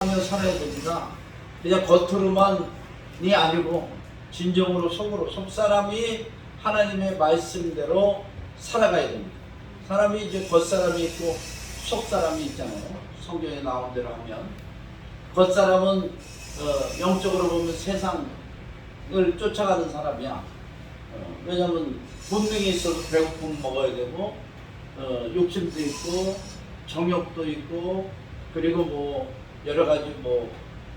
하며 살아야 됩니다. 그냥 겉으로만이 아니고 진정으로 속 사람이 하나님의 말씀대로 살아가야 됩니다. 사람이 이제 겉사람이 있고 속 사람이 있잖아요. 성경에 나온 대로 하면 겉사람은 영적으로 보면 세상을 쫓아가는 사람이야. 왜냐하면 본능이 있어서 배고프면 먹어야 되고 욕심도 있고 정욕도 있고 그리고 뭐 여러 가지 뭐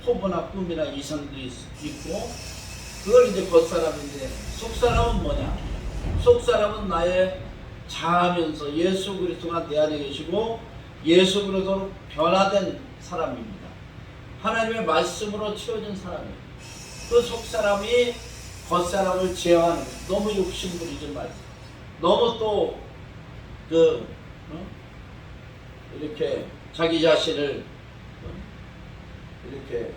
포부나 꿈이나 이성도 있고 그걸 이제 겉사람인데 속사람은 뭐냐? 속사람은 나의 자하면서 예수 그리스도가 내 안에 계시고 예수 그리스도로 변화된 사람입니다. 하나님의 말씀으로 채워진 사람이에요. 그 속사람이 겉사람을 제어하는 너무 욕심부리지 말고 너무 또 이렇게 자기 자신을 이렇게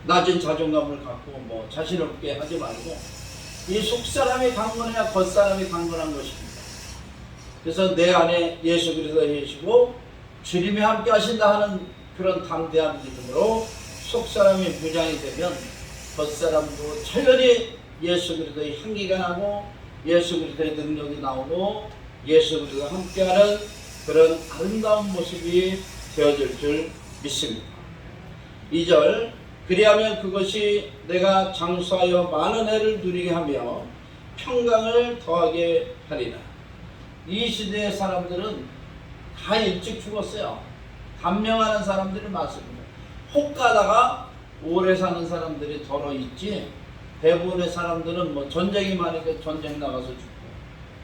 낮은 자존감을 갖고 뭐 자신 없게 하지 말고 이 속사람이 강건해야 겉사람이 강건한 것입니다. 그래서 내 안에 예수 그리스도가 계시고 주님이 함께 하신다 하는 그런 담대한 믿음으로 속사람이 무장이 되면 겉사람도 철저히 예수 그리스도의 향기가 나고 예수 그리스도의 능력이 나오고 예수 그리스도와 함께하는 그런 아름다운 모습이 되어질 줄 믿습니다. 2절 그리하면 그것이 내가 장수하여 많은 해를 누리게 하며 평강을 더하게 하리라. 이 시대의 사람들은 다 일찍 죽었어요. 단명하는 사람들이 많습니다. 혹 가다가 오래 사는 사람들이 더러 있지 대부분의 사람들은 뭐 전쟁이 많으니까 전쟁 나가서 죽고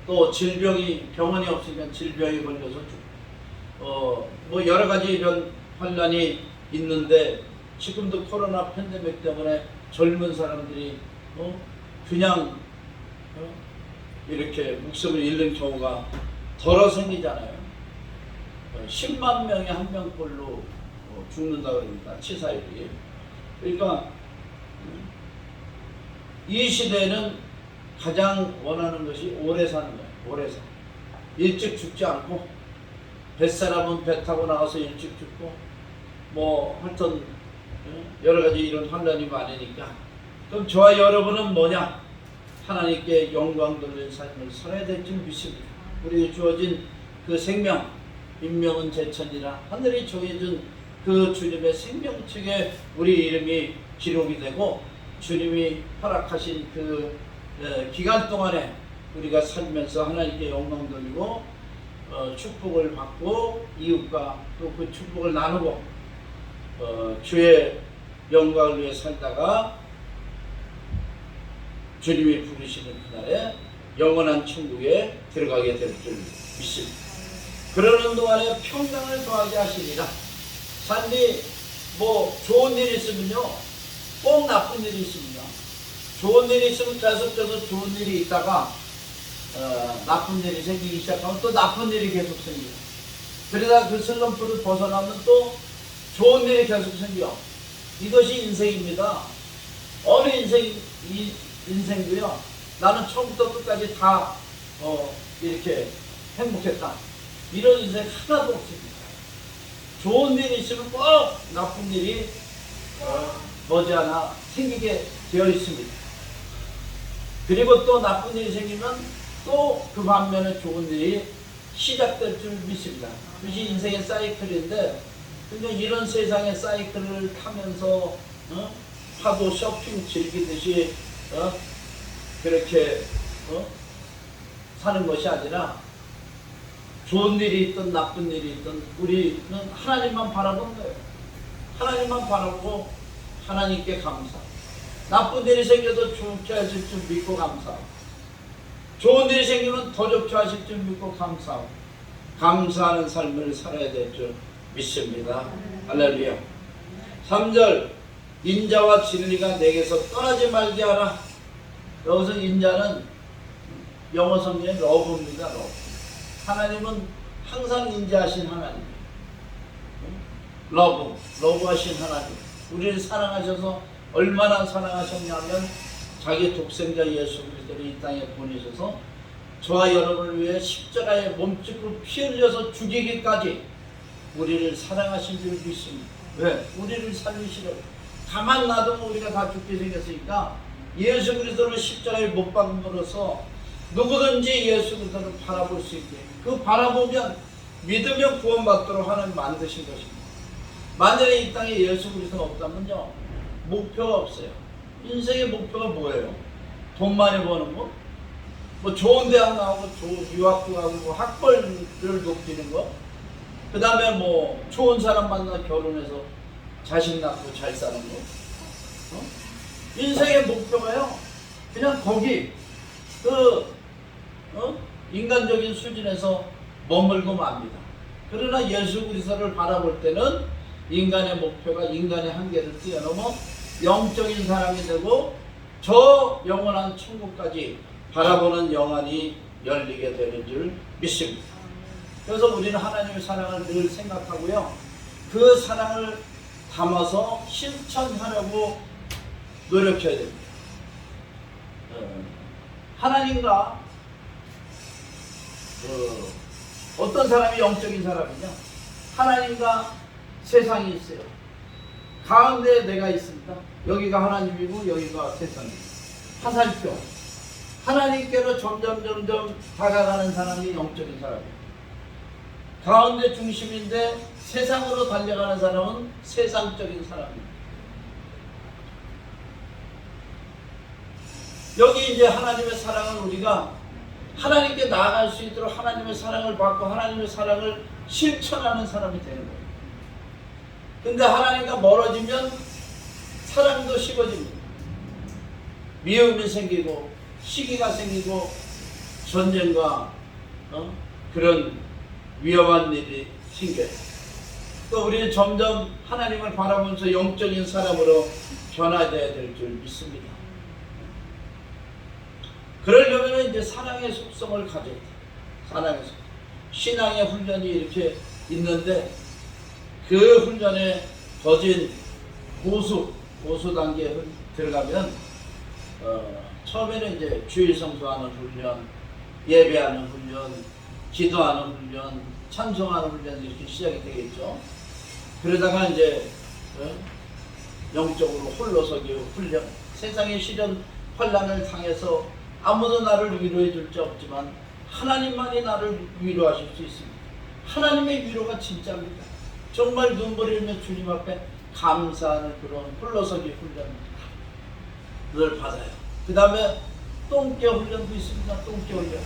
또 질병이 병원이 없으면 질병이 걸려서 죽고 뭐 여러 가지 이런 환란이 있는데 지금도 코로나 팬데믹 때문에 젊은 사람들이 그냥 이렇게 목숨을 잃는 경우가 덜어 생기잖아요. 10만 명에 한 명꼴로 죽는다 그럽니다. 치사율이. 그러니까 이 시대에는 가장 원하는 것이 오래 사는 거예요. 오래 사. 일찍 죽지 않고 뱃사람은 배 타고 나가서 일찍 죽고 뭐 하여튼 여러 가지 이런 환란이 많으니까 그럼 저와 여러분은 뭐냐? 하나님께 영광 돌리는 삶을 살아야 될 줄 믿습니다. 우리에게 주어진 그 생명 인명은 제천이라 하늘이 정해준 그 주님의 생명책에 우리 이름이 기록이 되고 주님이 허락하신 그 기간 동안에 우리가 살면서 하나님께 영광 돌리고 축복을 받고 이웃과 또 그 축복을 나누고 주의 영광을 위해 살다가 주님이 부르시는 그날에 영원한 천국에 들어가게 될 줄 믿습니다. 그러는 동안에 평강을 더하게 하시리라. 산디 뭐 좋은 일이 있으면요 꼭 나쁜 일이 있습니다. 좋은 일이 있으면 계속해서 좋은 일이 있다가 나쁜 일이 생기기 시작하면 또 나쁜 일이 계속 생겨요. 그러다 그 슬럼프를 벗어나면 또 좋은 일이 계속 생겨요. 이것이 인생입니다. 어느 인생도요 나는 처음부터 끝까지 다 이렇게 행복했다 이런 인생 하나도 없습니다. 좋은 일이 있으면 꼭 나쁜 일이 머지않아 생기게 되어 있습니다. 그리고 또 나쁜 일이 생기면 또 그 반면에 좋은 일이 시작될 줄 믿습니다. 그것이 인생의 사이클인데 근데 이런 세상의 사이클을 타면서 파도 쇼핑 즐기듯이 그렇게 사는 것이 아니라 좋은 일이 있든 나쁜 일이 있든 우리는 하나님만 바라보는 거예요. 하나님만 바라보고 하나님께 감사. 나쁜 일이 생겨도 좋게 하실 줄 믿고 감사하고 좋은 일이 생기면 더 좋게 하실 줄 믿고 감사하고 감사하는 삶을 살아야 될 줄 믿습니다. 할렐루야. 3절 인자와 진리가 내게서 떠나지 말게 하라. 여기서 인자는 영어 성경의 러브입니다. 러브. 하나님은 항상 인자하신 하나님이에요. 러브하신 하나님. 우리를 사랑하셔서 얼마나 사랑하셨냐면 자기 독생자 예수 그리스도를 이 땅에 보내셔서 저와 여러분을 위해 십자가에 몸짓고 피 흘려서 죽이기까지 우리를 사랑하신 줄 믿습니다. 왜? 우리를 살리시려. 가만 놔두면 우리가 다 죽게 생겼으니까 예수 그리스도를 십자가에 못 박음으로써 누구든지 예수 그리스도를 바라볼 수 있게, 그 바라보면 믿으면 구원받도록 하나님 만드신 것입니다. 만약에 이 땅에 예수 그리스도가 없다면요, 목표가 없어요. 인생의 목표가 뭐예요? 돈 많이 버는 거? 뭐 좋은 대학 나오고 유학도 가고 뭐 학벌을 높이는 거? 그 다음에 뭐 좋은 사람 만나 결혼해서 자식 낳고 잘 사는 거? 인생의 목표가요, 그냥 거기 인간적인 수준에서 머물고 맙니다. 그러나 예수 그리스도를 바라볼 때는 인간의 목표가 인간의 한계를 뛰어넘어 영적인 사람이 되고 저 영원한 천국까지 바라보는 영안이 열리게 되는 줄 믿습니다. 그래서 우리는 하나님의 사랑을 늘 생각하고요, 그 사랑을 담아서 실천하려고 노력해야 됩니다. 하나님과 어떤 사람이 영적인 사람이냐? 하나님과 세상이 있어요. 가운데 내가 있습니다. 여기가 하나님이고 여기가 세상이에요. 화살표. 하나님께로 점점 다가가는 사람이 영적인 사람이에요. 가운데 중심인데 세상으로 달려가는 사람은 세상적인 사람입니다. 여기 이제 하나님의 사랑을 우리가 하나님께 나아갈 수 있도록 하나님의 사랑을 받고 하나님의 사랑을 실천하는 사람이 되는 거예요. 근데 하나님과 멀어지면 사랑도 식어집니다. 미움이 생기고 시기가 생기고 전쟁과 그런 위험한 일이 생겨요. 또 우리는 점점 하나님을 바라보면서 영적인 사람으로 변화되어야 될 줄 믿습니다. 그러려면 이제 사랑의 속성을 가져야 돼요. 사랑의 속성. 신앙의 훈련이 이렇게 있는데 그 훈련에 거진 고수 단계에 들어가면 처음에는 이제 주일 성수하는 훈련, 예배하는 훈련, 기도하는 훈련, 찬송하는 훈련 이렇게 시작이 되겠죠. 그러다가 이제 영적으로 홀로서기 훈련, 세상의 시련 환난을 당해서 아무도 나를 위로해 줄 자 없지만 하나님만이 나를 위로하실 수 있습니다. 하나님의 위로가 진짜입니다. 정말 눈물 흘리며 주님 앞에 감사하는 그런 홀로서기 훈련을 받아요. 그 다음에 똥개 훈련도 있습니다. 똥개 훈련.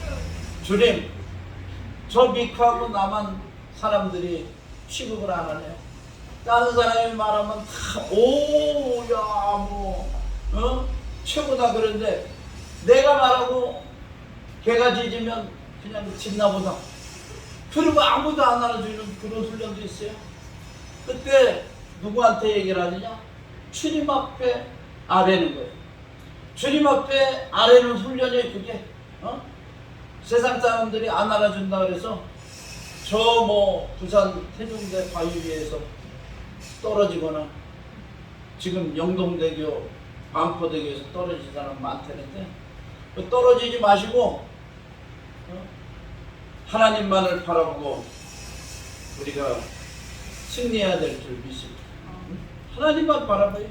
주님, 저 미크하고 나만 사람들이 취급을 안 하네요. 다른 사람이 말하면 다 오야 최고다 그런데 내가 말하고 개가 짖으면 그냥 짖나보다. 그리고 아무도 안 알아주는 그런 훈련도 있어요. 그때 누구한테 얘기를 하느냐? 주님 앞에 아뢰는 거예요. 주님 앞에 아뢰는 훈련이 그게 세상 사람들이 안 알아준다 그래서 저 뭐 부산 태종대 바위 위에서 떨어지거나 지금 영동대교 반포대교에서 떨어진 사람 많다는데 떨어지지 마시고 하나님만을 바라보고 우리가 승리해야 될 줄 믿습니다. 하나님만 바라봐요.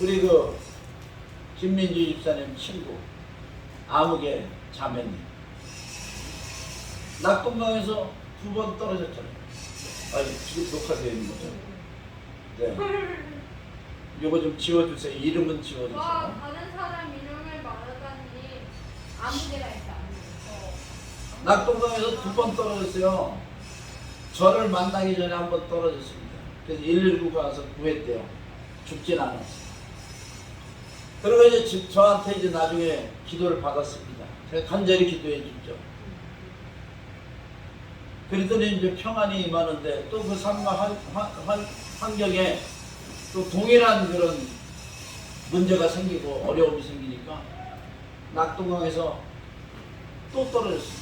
우리 그 김민주 집사님 친구 아무개 자매님 낙동강에서 2번 떨어졌잖아요. 지금 녹화되어 있는 거죠? 네. 요거 좀 지워주세요. 이름은 지워주세요. 다른 사람 이름을 말하다니 아무데나 있다. 낙동강에서 2번 떨어졌어요. 저를 만나기 전에 1번 떨어졌습니다. 그래서 119가 와서 구했대요. 죽진 않았어요. 그리고 이제 저한테 이제 나중에 기도를 받았습니다. 제가 간절히 기도해 줬죠. 그랬더니 이제 평안이 임하는데 또 그 삶과 환경에 또 동일한 그런 문제가 생기고 어려움이 생기니까 낙동강에서 또 떨어졌습니다.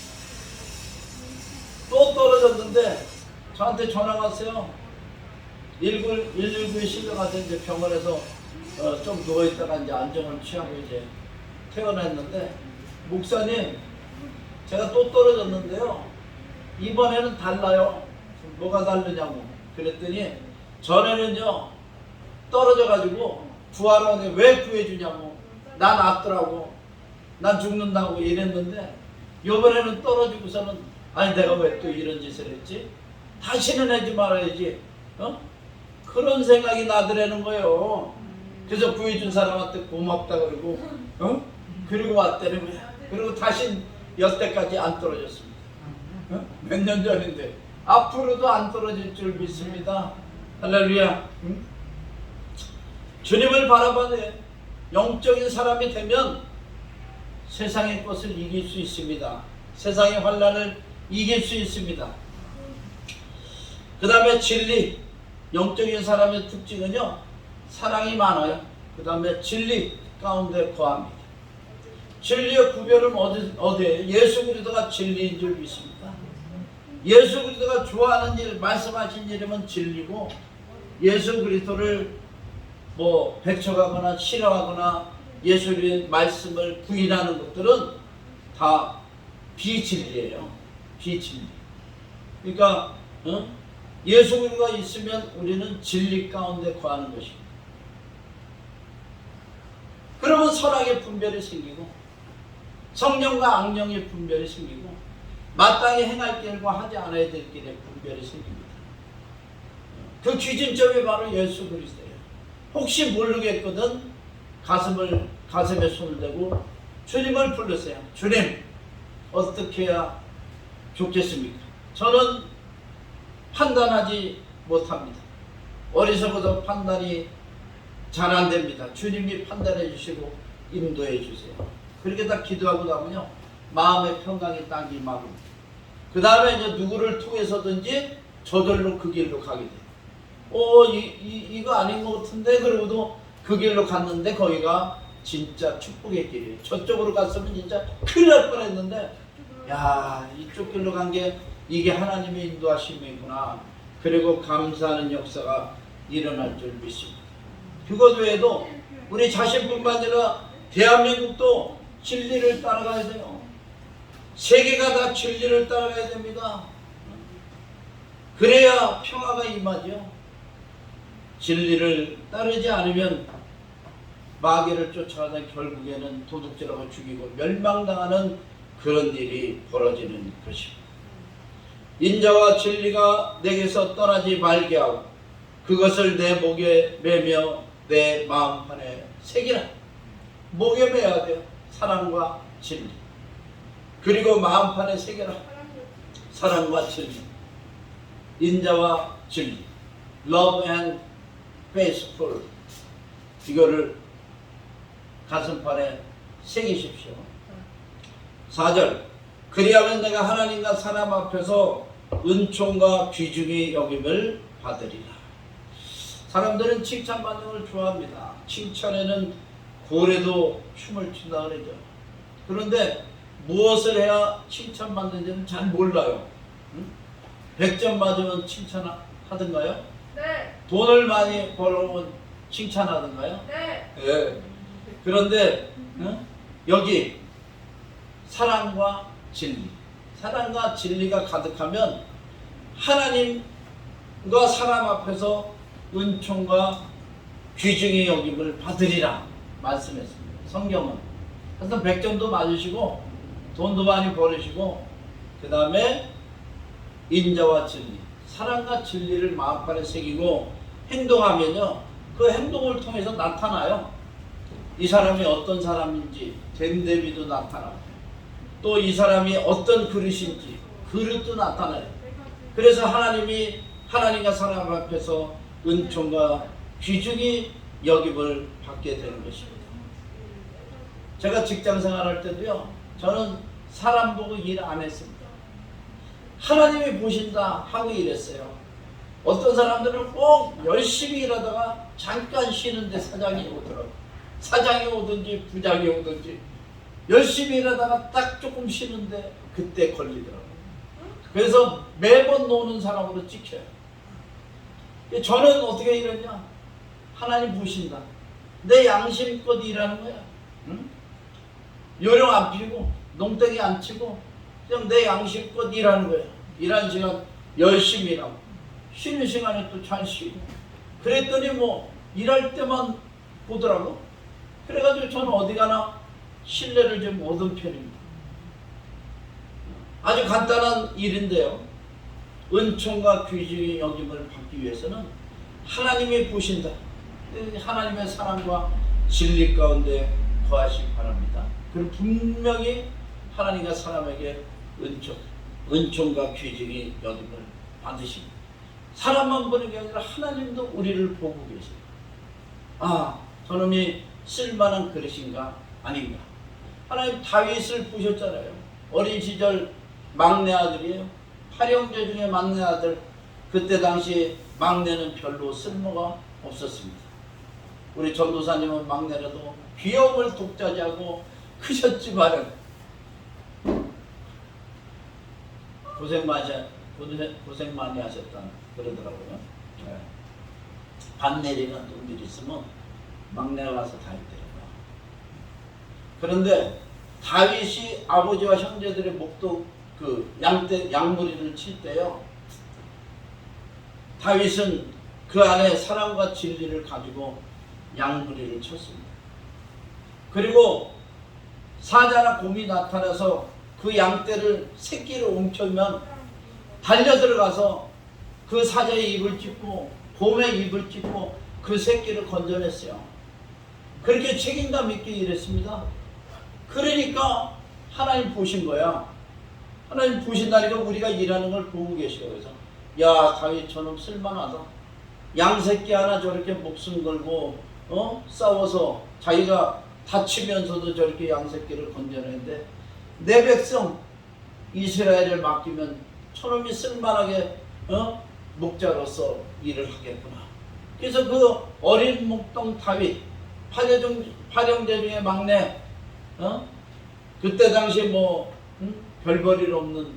또 떨어졌는데 저한테 전화가 왔어요. 119에 실려가서 이제 병원에서 좀 누워있다가 이제 안정을 취하고 이제 퇴원했는데, 목사님, 제가 또 떨어졌는데요. 이번에는 달라요. 뭐가 다르냐고. 그랬더니 전에는요 떨어져가지고 구하러 왜 구해주냐고 난 낫더라고 난 죽는다고 이랬는데 요번에는 떨어지고서는 아니 내가 왜 또 이런 짓을 했지? 다시는 하지 말아야지. 그런 생각이 나더라는 거예요. 그래서 구해준 사람한테 고맙다 그러고 그리고 왔다는 거야. 그리고 다시 여태까지 안 떨어졌습니다. 몇 년 전인데 앞으로도 안 떨어질 줄 믿습니다. 할렐루야. 주님을 바라봐내 영적인 사람이 되면 세상의 것을 이길 수 있습니다. 세상의 환난을 이길 수 있습니다. 그 다음에 진리, 영적인 사람의 특징은요 사랑이 많아요. 그 다음에 진리 가운데 거합니다. 진리의 구별은 어디에? 예수 그리스도가 진리인 줄 믿습니다. 예수 그리스도가 좋아하는 일, 말씀하신 일이면 진리고 예수 그리스도를 뭐 배척하거나 싫어하거나 예수의 말씀을 부인하는 것들은 다 비진리예요. 비진리. 그러니까 예수 그리스도가 있으면 우리는 진리 가운데 거하는 것입니다. 그러면 선악의 분별이 생기고 성령과 악령의 분별이 생기고 마땅히 행할 길과 하지 않아야 될 길의 분별이 생깁니다. 그 기준점이 바로 예수 그리스도예요. 혹시 모르겠거든 가슴에 손을 대고 주님을 불러세요. 주님 어떻게 해야 좋겠습니까? 저는 판단하지 못합니다. 어리석어서 판단이 잘 안 됩니다. 주님이 판단해 주시고 인도해 주세요. 그렇게 다 기도하고 나면요 마음의 평강이 딱 임하고 그 다음에 이제 누구를 통해서든지 저절로 그 길로 가게 돼요. 이거 아닌 것 같은데 그러고도 그 길로 갔는데 거기가 진짜 축복의 길이에요. 저쪽으로 갔으면 진짜 큰일 날 뻔했는데 야 이쪽 길로 간 게 이게 하나님의 인도하심이구나. 그리고 감사하는 역사가 일어날 줄 믿습니다. 그것 외에도 우리 자신뿐만 아니라 대한민국도 진리를 따라가야 돼요. 세계가 다 진리를 따라가야 됩니다. 그래야 평화가 임하죠. 진리를 따르지 않으면 마귀를 쫓아가다 결국에는 도둑질하고 죽이고 멸망당하는 그런 일이 벌어지는 것입니다. 인자와 진리가 내게서 떠나지 말게 하고 그것을 내 목에 매며 내 마음판에 새기라. 목에 매야 돼요. 사랑과 진리. 그리고 마음판에 새겨라. 사랑과 진리. 인자와 진리. Love and faithful. 이거를 가슴판에 새기십시오. 4절. 그리하면 내가 하나님과 사람 앞에서 은총과 귀중히 여김을 받으리라. 사람들은 칭찬받는 걸 좋아합니다. 칭찬에는 고래도 춤을 춘다 그러죠. 그런데 무엇을 해야 칭찬받는지는 잘 몰라요. 100점 맞으면 칭찬하던가요? 네. 돈을 많이 벌어오면 칭찬하던가요? 네. 네. 그런데 여기 사랑과 진리, 사랑과 진리가 가득하면 하나님과 사람 앞에서 은총과 귀중히 여김을 받으리라 말씀했습니다. 성경은. 그래서 100점도 맞으시고 돈도 많이 벌으시고 그 다음에 인자와 진리, 사랑과 진리를 마음판에 새기고 행동하면요 그 행동을 통해서 나타나요. 이 사람이 어떤 사람인지 됨됨이도 나타나고 또 이 사람이 어떤 그릇인지 그릇도 나타나요. 그래서 하나님이 하나님과 사람 앞에서 은총과 귀중히 여김을 받게 되는 것입니다. 제가 직장 생활할 때도요 저는 사람 보고 일 안 했습니다. 하나님이 보신다 하고 일했어요. 어떤 사람들은 꼭 열심히 일하다가 잠깐 쉬는데 사장이 오더라고요. 사장이 오든지 부장이 오든지 열심히 일하다가 딱 조금 쉬는데 그때 걸리더라고요. 그래서 매번 노는 사람으로 찍혀요. 저는 어떻게 일했냐? 하나님 보신다. 내 양심껏 일하는 거야. 응? 요령 안 피우고 농땡이 안 치고 그냥 내 양심껏 일하는 거야. 일하는 시간 열심히 일하고 쉬는 시간에 또 잘 쉬고 그랬더니 뭐 일할 때만 보더라고. 그래가지고 저는 어디 가나 신뢰를 좀 얻은 편입니다. 아주 간단한 일인데요. 은총과 귀중의 여김을 받기 위해서는 하나님이 보신다. 하나님의 사랑과 진리 가운데 거하시기 바랍니다. 그리고 분명히 하나님과 사람에게 은총과 귀중의 여김을 받으십니다. 사람만 보는 게 아니라 하나님도 우리를 보고 계세요. 아, 저놈이 쓸만한 그릇인가 아닌가. 하나님 다윗을 보셨잖아요. 어린 시절 막내 아들이에요. 8형제 중에 막내 아들. 그때 당시 막내는 별로 쓸모가 없었습니다. 우리 전도사님은 막내라도 귀여움을 독차지하고 크셨지만 고생 많이 하셨다 그러더라고요. 네. 반 내리는 놈들이 있으면 막내가 와서 다 있더라고요. 그런데 다윗이 아버지와 형제들의 목도 양무리를 칠 때요. 다윗은 그 안에 사랑과 진리를 가지고 양무리를 쳤습니다. 그리고 사자나 곰이 나타나서 그 양떼를 새끼를 옮기면 달려들어가서 그 사자의 입을 찢고 곰의 입을 찢고 그 새끼를 건져냈어요. 그렇게 책임감 있게 일했습니다. 그러니까 하나님 보신 거야. 하나님 보신다니까 우리가 일하는 걸 보고 계셔요. 그래서 야, 다윗 저놈 쓸만하다. 양새끼 하나 저렇게 목숨 걸고 싸워서 자기가 다치면서도 저렇게 양새끼를 건져내는데 내 백성 이스라엘을 맡기면 저놈이 쓸만하게 목자로서 일을 하겠구나. 그래서 그 어린 목동 다윗 8형제 중에 막내 그때 당시 별볼일 없는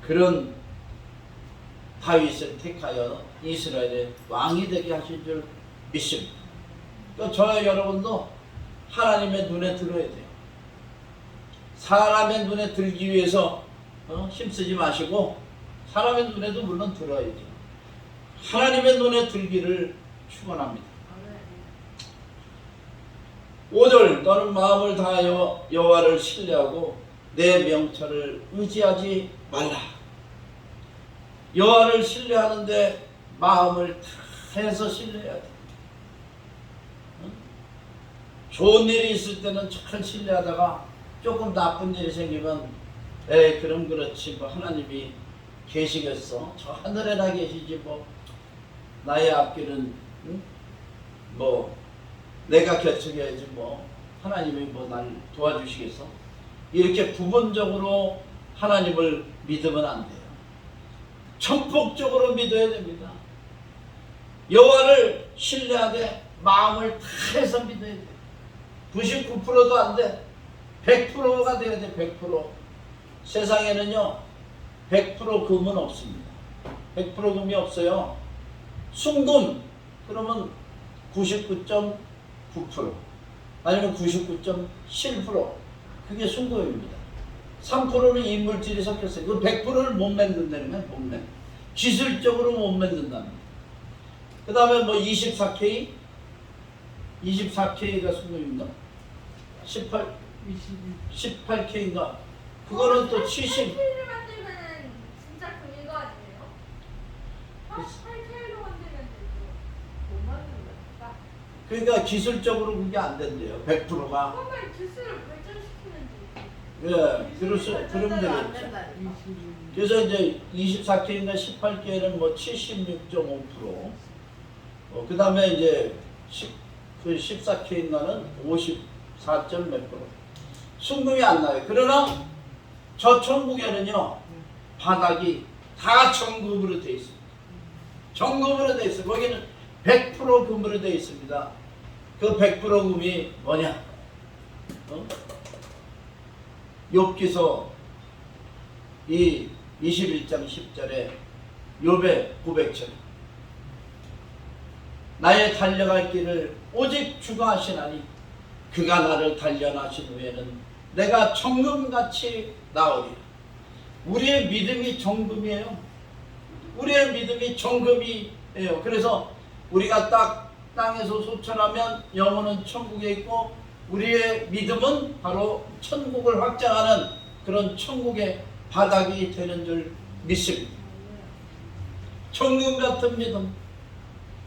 그런 다윗을 택하여 이스라엘의 왕이 되게 하신 줄 믿습니다. 그러니까 저와 여러분도 하나님의 눈에 들어야 돼요. 사람의 눈에 들기 위해서 힘쓰지 마시고 사람의 눈에도 물론 들어야죠. 하나님의 눈에 들기를 축원합니다. 5절 너는 마음을 다하여 여호와를 신뢰하고 내 명철을 의지하지 말라. 여호와를 신뢰하는데 마음을 다해서 신뢰해야 돼. 좋은 일이 있을 때는 잘 신뢰하다가 조금 나쁜 일이 생기면 에이 그럼 그렇지 뭐 하나님이 계시겠어. 저 하늘에나 계시지 뭐 나의 앞길은 뭐 내가 결정해야지 뭐 하나님이 뭐 날 도와주시겠어. 이렇게 부분적으로 하나님을 믿으면 안 돼요. 전폭적으로 믿어야 됩니다. 여호와를 신뢰하되 마음을 다해서 믿어야 돼. 99%도 안 돼. 100%가 돼야 돼. 100%. 세상에는요 100% 금은 없습니다. 100% 금이 없어요. 순금 그러면 99.9% 아니면 99.7% 그게 순금입니다. 3%는 이물질이 섞였어요. 그 100%를 못 만든다는 거예요. 못 만든. 기술적으로 못 만든답니다. 그 다음에 뭐 24K 24K가 순금입니다. 18K인가 그거는 또 70. 8K를 만들면 진짜 금인 거 아니에요? 8K로 만들면 되죠. 못 만드는 거니까. 그러니까 기술적으로 그게 안 된대요. 100%가. 정말 기술을 발전시키면 되죠. 예, 그러면 되겠죠. 그래서 이제 24K인가 18K는 뭐 76.5%. 그 다음에 이제 14K인가는 54.몇 %. 순금이 안 나요. 그러나 저 천국에는요 바닥이 다 정금으로 되어 있습니다. 정금으로 되어 있어요. 거기는 100% 금으로 되어 있습니다. 그 100% 금이 뭐냐? 욥기서 이 21장 10절에 욥의 고백처럼 나의 달려갈 길을 오직 주가 하시나니 그가 나를 단련하신 후에는 내가 정금같이 나으리라. 우리의 믿음이 정금이에요. 우리의 믿음이 정금이에요. 그래서 우리가 딱 땅에서 소천하면 영혼은 천국에 있고 우리의 믿음은 바로 천국을 확장하는 그런 천국의 바닥이 되는 줄 믿습니다. 정금 같은 믿음,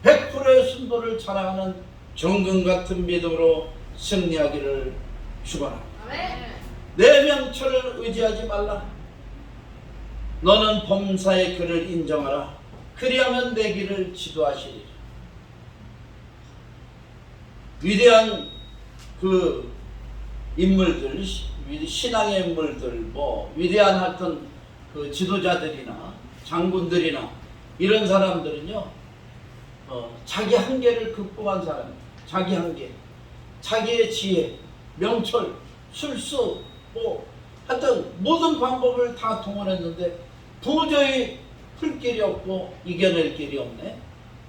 100%의 순도를 자랑하는 정금 같은 믿음으로 승리하기를 축원합니다. 아멘. 내 명철을 의지하지 말라. 너는 범사의 그를 인정하라. 그리하면 내 길을 지도하시리라. 위대한 그 인물들, 신앙의 인물들, 뭐 위대한 하여튼 그 지도자들이나 장군들이나 이런 사람들은요, 자기 한계를 극복한 사람입니다. 자기 한계, 자기의 지혜, 명철, 술수, 뭐 하여튼 모든 방법을 다 동원했는데 도저히 풀 길이 없고 이겨낼 길이 없네.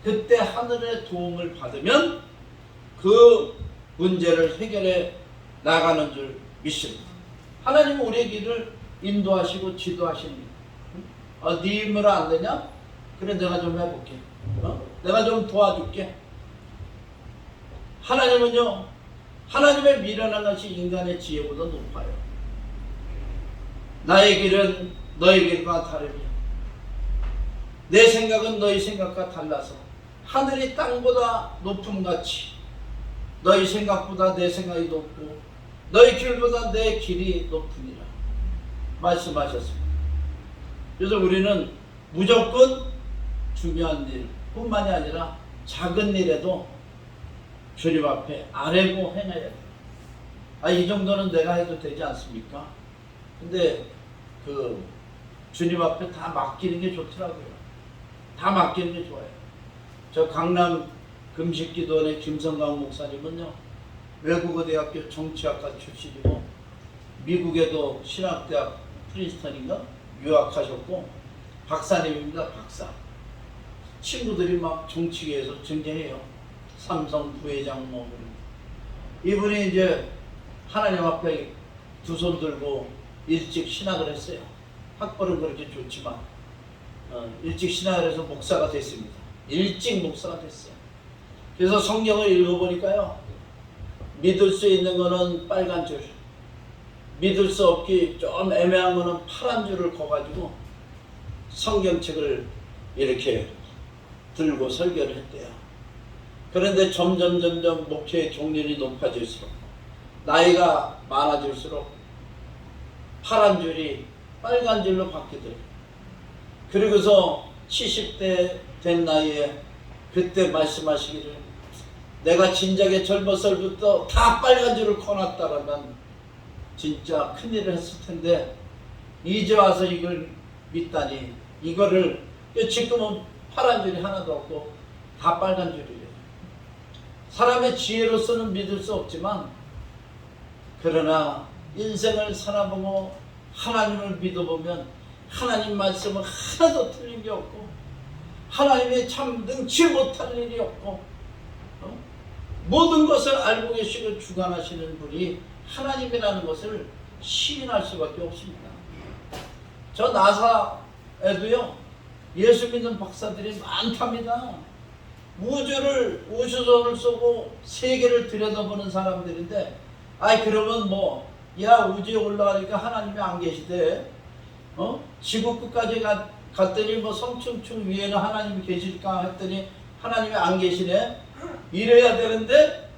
그때 하늘의 도움을 받으면 그 문제를 해결해 나가는 줄 믿습니다. 하나님은 우리의 길을 인도하시고 지도하십니다. 네 힘으로 안 되냐? 그래 내가 좀 해볼게. 내가 좀 도와줄게. 하나님은요, 하나님의 미련한 것이 인간의 지혜보다 높아요. 나의 길은 너의 길과 다르며 내 생각은 너희 생각과 달라서 하늘이 땅보다 높음같이 너희 생각보다 내 생각이 높고 너희 길보다 내 길이 높으니라 말씀하셨습니다. 그래서 우리는 무조건 중요한 일 뿐만이 아니라 작은 일에도 주님 앞에 아뢰고 행해야 돼요. 이 정도는 내가 해도 되지 않습니까? 근데 그 주님 앞에 다 맡기는 게 좋더라고요. 다 맡기는 게 좋아요. 저 강남 금식기도원의 김성강 목사님은요, 외국어 대학교 정치학과 출신이고 미국에도 신학대학 프린스턴인가 유학하셨고 박사님입니다. 박사. 친구들이 막 정치계에서 경쟁해요. 삼성 부회장 뭐. 이분이 이제 하나님 앞에 두 손 들고 일찍 신학을 했어요. 학벌은 그렇게 좋지만 일찍 신학을 해서 목사가 됐습니다. 일찍 목사가 됐어요. 그래서 성경을 읽어보니까요, 믿을 수 있는 거는 빨간 줄, 믿을 수 없기 좀 애매한 거는 파란 줄을 커가지고 성경책을 이렇게 들고 설교를 했대요. 그런데 점점 목회의 경륜이 높아질수록 나이가 많아질수록 파란 줄이 빨간 줄로 바뀌더래요. 그리고서 70대 된 나이에 그때 말씀하시기를, 내가 진작에 젊었을 때부터 다 빨간 줄을 커놨다라면 진짜 큰일을 했을 텐데 이제 와서 이걸 믿다니, 이거를 지금은 파란 줄이 하나도 없고 다 빨간 줄이래요. 사람의 지혜로서는 믿을 수 없지만 그러나 인생을 살아보고 하나님을 믿어보면 하나님 말씀은 하나도 틀린 게 없고 하나님의 참 능치 못할 일이 없고 모든 것을 알고 계시고 주관하시는 분이 하나님이라는 것을 시인할 수밖에 없습니다. 저 나사에도요, 예수 믿는 박사들이 많답니다. 우주선을 쏘고 세계를 들여다보는 사람들인데, 그러면 야, 우주에 올라가니까 하나님이 안 계시대. 지구 끝까지 갔더니 성층층 위에는 하나님이 계실까 했더니 하나님이 안 계시네. 이래야 되는데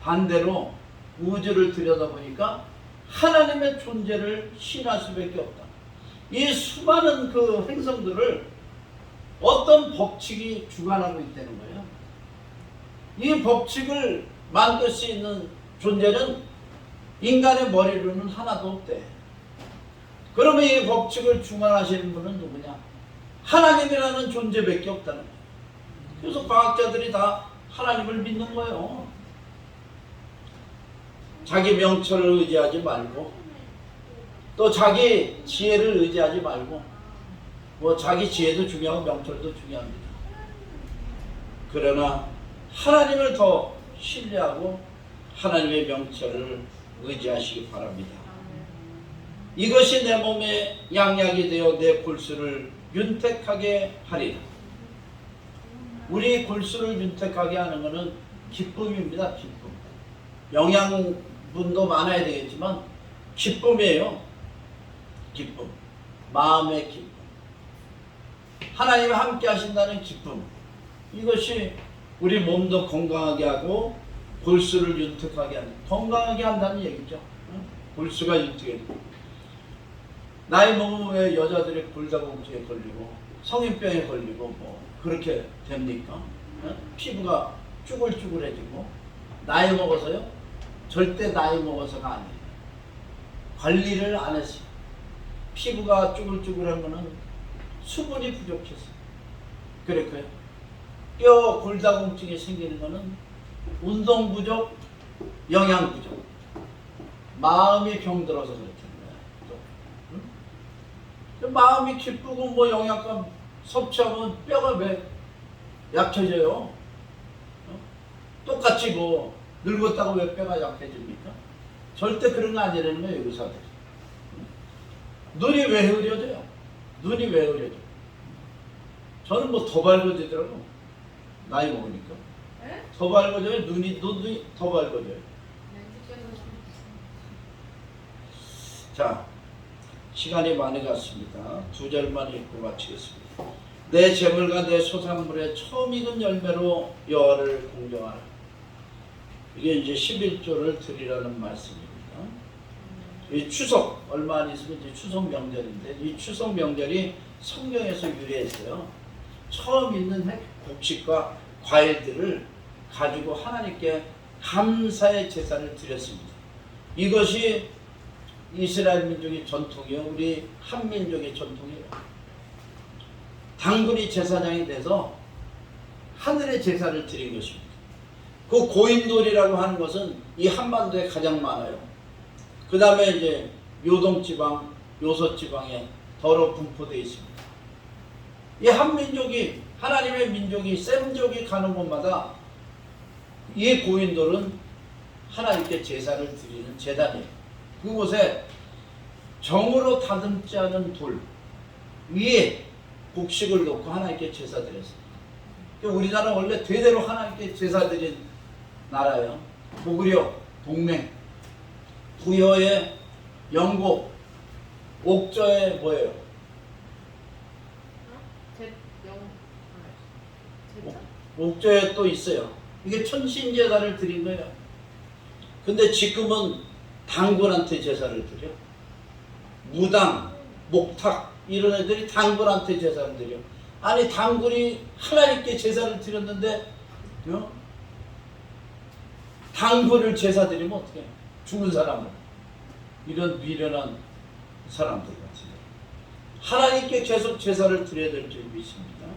반대로 우주를 들여다보니까 하나님의 존재를 시인할 수밖에 없다. 이 수많은 그 행성들을 어떤 법칙이 주관하고 있다는 거예요. 이 법칙을 만들 수 있는 존재는 인간의 머리로는 하나도 없대. 그러면 이 법칙을 주관하시는 분은 누구냐? 하나님이라는 존재밖에 없다는 거예요. 그래서 과학자들이 다 하나님을 믿는 거예요. 자기 명철을 의지하지 말고 또 자기 지혜를 의지하지 말고, 자기 지혜도 중요하고 명철도 중요합니다. 그러나 하나님을 더 신뢰하고 하나님의 명철을 의지하시기 바랍니다. 이것이 내 몸에 양약이 되어 내 골수를 윤택하게 하리라. 우리 골수를 윤택하게 하는 것은 기쁨입니다. 기쁨. 영양분도 많아야 되겠지만 기쁨이에요. 기쁨. 마음의 기쁨. 하나님이 함께 하신다는 기쁨. 이것이 우리 몸도 건강하게 하고 골수를 윤택하게 한다. 건강하게 한다는 얘기죠. 골수가 윤택해. 나이 먹으면 왜 여자들이 골다공증에 걸리고 성인병에 걸리고 뭐 그렇게 됩니까? 피부가 쭈글쭈글해지고 나이 먹어서요? 절대 나이 먹어서가 아니에요. 관리를 안 했어요. 피부가 쭈글쭈글한 거는 수분이 부족해서 그랬고요. 뼈 골다공증이 생기는 거는 운동 부족, 영양 부족, 마음이 병들어서 그렇다는 거야. 응? 마음이 기쁘고 뭐 영양가 섭취하면 뼈가 왜 약해져요? 어? 똑같이 뭐 늙었다고 왜 뼈가 약해집니까? 절대 그런 거 아니라는 거예요, 의사들이. 눈이 왜 흐려져요? 눈이 왜 흐려져? 저는 뭐 더 밝아지더라고. 나이 먹으니까. 네? 더 밝아져요. 눈이 더 밝아져요. 자, 시간이 많이 갔습니다. 두 절만 읽고 마치겠습니다. 내 재물과 내 소산물의 처음 익은 열매로 여호와를 공경하라. 이게 이제 11조를 드리라는 말씀입니다. 이 추석 얼마 안 있으면 이제 추석 명절인데 이 추석 명절이 성경에서 유래했어요. 처음 있는 곡식과 과일들을 가지고 하나님께 감사의 제사를 드렸습니다. 이것이 이스라엘 민족의 전통이요, 우리 한민족의 전통이에요. 당군이 제사장이 돼서 하늘의 제사를 드린 것입니다. 그 고인돌이라고 하는 것은 이 한반도에 가장 많아요. 그 다음에 이제 요동지방, 요서지방에 더러 분포되어 있습니다. 이 한민족이, 하나님의 민족이, 셈족이 가는 곳마다 이 고인돌은 하나님께 제사를 드리는 제단이에요. 그곳에 정으로 다듬지 않은 돌 위에 곡식을 놓고 하나님께 제사 드렸습니다. 우리나라는 원래 대대로 하나님께 제사 드린 나라예요. 고구려, 동맹, 부여의 영고, 옥저의 뭐예요? 옥저에 또 있어요. 이게 천신제사를 드린 거예요. 근데 지금은 당군한테 제사를 드려. 무당, 목탁 이런 애들이 당군한테 제사를 드려. 아니 당군이 하나님께 제사를 드렸는데 당군을 제사 드리면 어떻게 해? 죽은 사람을. 이런 미련한 사람들 같이 하나님께 계속 제사를 드려야 될 줄을 믿습니다.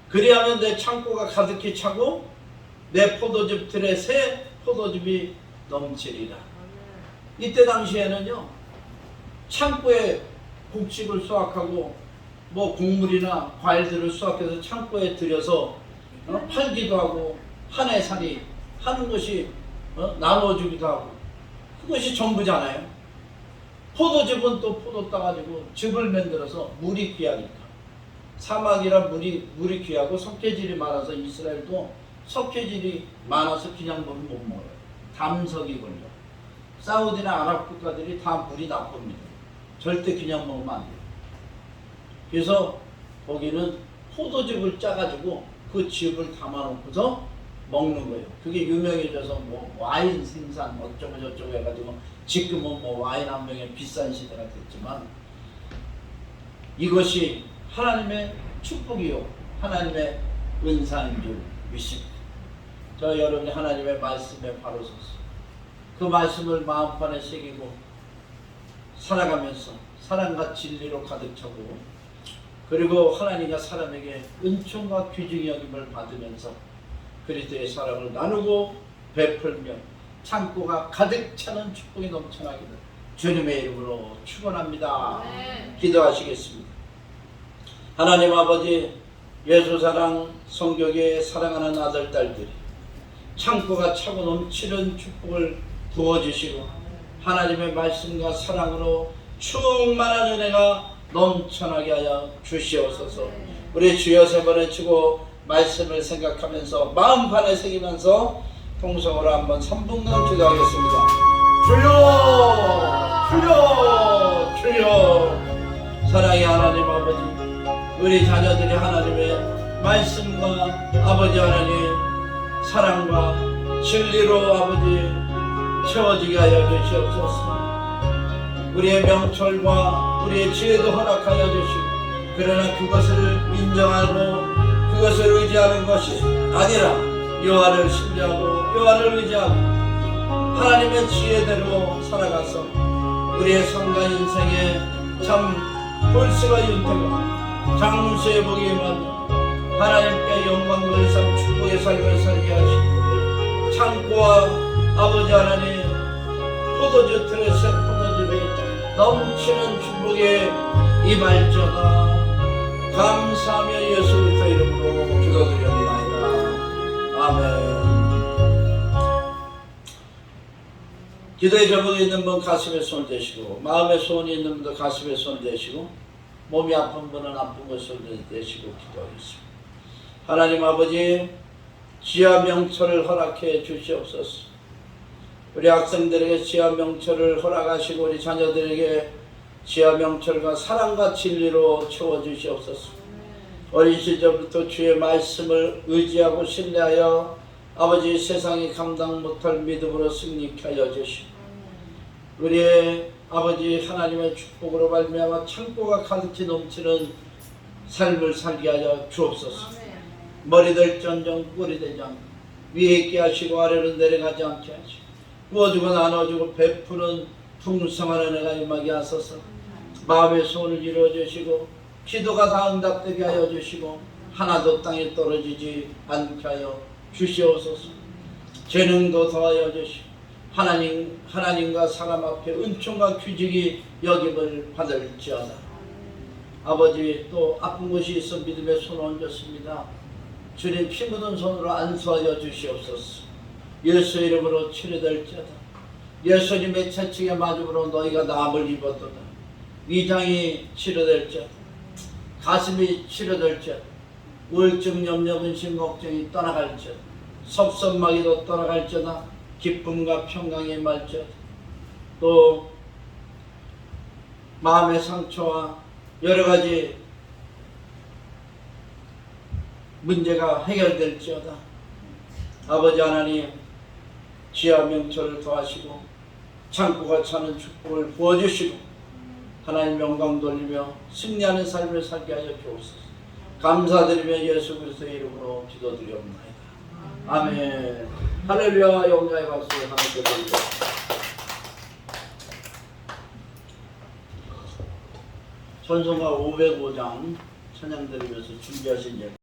그리하면 내 창고가 가득히 차고 내 포도즙 틀에 새 포도즙이 넘치리라. 이때 당시에는요, 창고에 곡식을 수확하고 뭐 곡물이나 과일들을 수확해서 창고에 들여서 팔기도 하고 한 해 살이 하는 것이 나눠주기도 하고 그것이 전부잖아요. 포도즙은 또 포도 따가지고 즙을 만들어서 물이 귀하니까 사막이라 물이 귀하고 석회질이 많아서 이스라엘도 석회질이 많아서 그냥 물을 못 먹어요. 담석이 걸려. 사우디나 아랍 국가들이 다 물이 나쁩니다. 절대 그냥 먹으면 안 돼요. 그래서 거기는 포도즙을 짜가지고 그 즙을 담아놓고서 먹는 거예요. 그게 유명해져서 뭐 와인 생산 어쩌고 저쩌고 해가지고 지금은 뭐 와인 한 병에 비싼 시대가 됐지만 이것이 하나님의 축복이요, 하나님의 은사인 줄 믿습니다. 저 여러분이 하나님의 말씀에 바로 서서 그 말씀을 마음판에 새기고 살아가면서 사랑과 진리로 가득 차고 그리고 하나님과 사람에게 은총과 귀중히 여김을 받으면서 그리스도의 사랑을 나누고 베풀며 창고가 가득 차는 축복이 넘쳐나기를 주님의 이름으로 축원합니다. 기도하시겠습니다. 하나님 아버지, 예수사랑 성교계에 사랑하는 아들 딸들이 창고가 차고 넘치는 축복을 부어주시고 하나님의 말씀과 사랑으로 충만한 은혜가 넘쳐나게 하여 주시옵소서. 우리 주여 세 번 외치고 말씀을 생각하면서 마음판에 새기면서 통성으로 한번 3분간 기도하겠습니다. 주여 주여 주여. 사랑의 하나님 아버지, 우리 자녀들이 하나님의 말씀과 아버지 하나님 사랑과 진리로 아버지 채워지게 하여 주시옵소서. 우리의 명철과 우리의 지혜도 허락하여 주시고, 그러나 그것을 인정하고 그것을 의지하는 것이 아니라 여호와를 신뢰하고 여호와를 의지하고 하나님의 지혜대로 살아가서 우리의 삶과 인생에 참 불씨와 윤택과 장수의 복이 임하며 하나님께 영광 돌리삼 축복의 삶을 살게 하시고, 창고와 아버지 하나님 포도주 틀에 새 포도즙이 넘치는 축복에 임할지어다. 감사하며 예수 그리스도 이름으로 기도드립니다. 아멘. 기도에 접어져 있는 분 가슴에 손 대시고, 마음에 소원이 있는 분도 가슴에 손 대시고, 몸이 아픈 분은 아픈 것을 대시고 기도하겠습니다. 하나님 아버지, 지하 명철을 허락해 주시옵소서. 우리 학생들에게 지하 명철을 허락하시고 우리 자녀들에게 지하 명철과 사랑과 진리로 채워주시옵소서. 어린 시절부터 주의 말씀을 의지하고 신뢰하여 아버지 세상이 감당 못할 믿음으로 승리케 하여 주시고, 우리의 아버지 하나님의 축복으로 말미암아 창고가 가득히 넘치는 삶을 살게 하여 주옵소서. 머리 될전정 꼴이 되지 않고 위에 있게 하시고 아래로 내려가지 않게 하시고 부어주고 나눠주고 베푸는 풍성한 은혜가 임하게 하소서. 마음의 소원을 이루어주시고 기도가 다 응답되게 하여 주시고 하나도 땅에 떨어지지 않게 하여 주시옵소서. 재능도 더하여 주시고 하나님과 사람 앞에 은총과 규직이 여김을 받을지어다. 아버지, 또 아픈 곳이 있어 믿음의 손을 얹었습니다. 주님 피 묻은 손으로 안수하여 주시옵소서. 예수 이름으로 치료될지어다. 예수님의 채찍의 맞음으로 너희가 나음을 입었도다. 위장이 치료될지어다. 가슴이 치료될지어다. 우울증, 염려, 근심, 걱정이 떠나갈지어다. 섭섭마귀도 떠나갈지어다. 기쁨과 평강이 임할지어다. 또 마음의 상처와 여러가지 문제가 해결될지어다. 아버지 하나님, 지하 명철을 더하시고 창고가 차는 축복을 부어주시고 하나님 영광 돌리며 승리하는 삶을 살게 하여 주옵소서. 감사드리며 예수 그리스도의 이름으로 기도드리옵나이다. 아멘. 할렐루야. 영광의 박수 하나님께 드립니다. 전송가 505장 찬양 드리면서 준비하신 예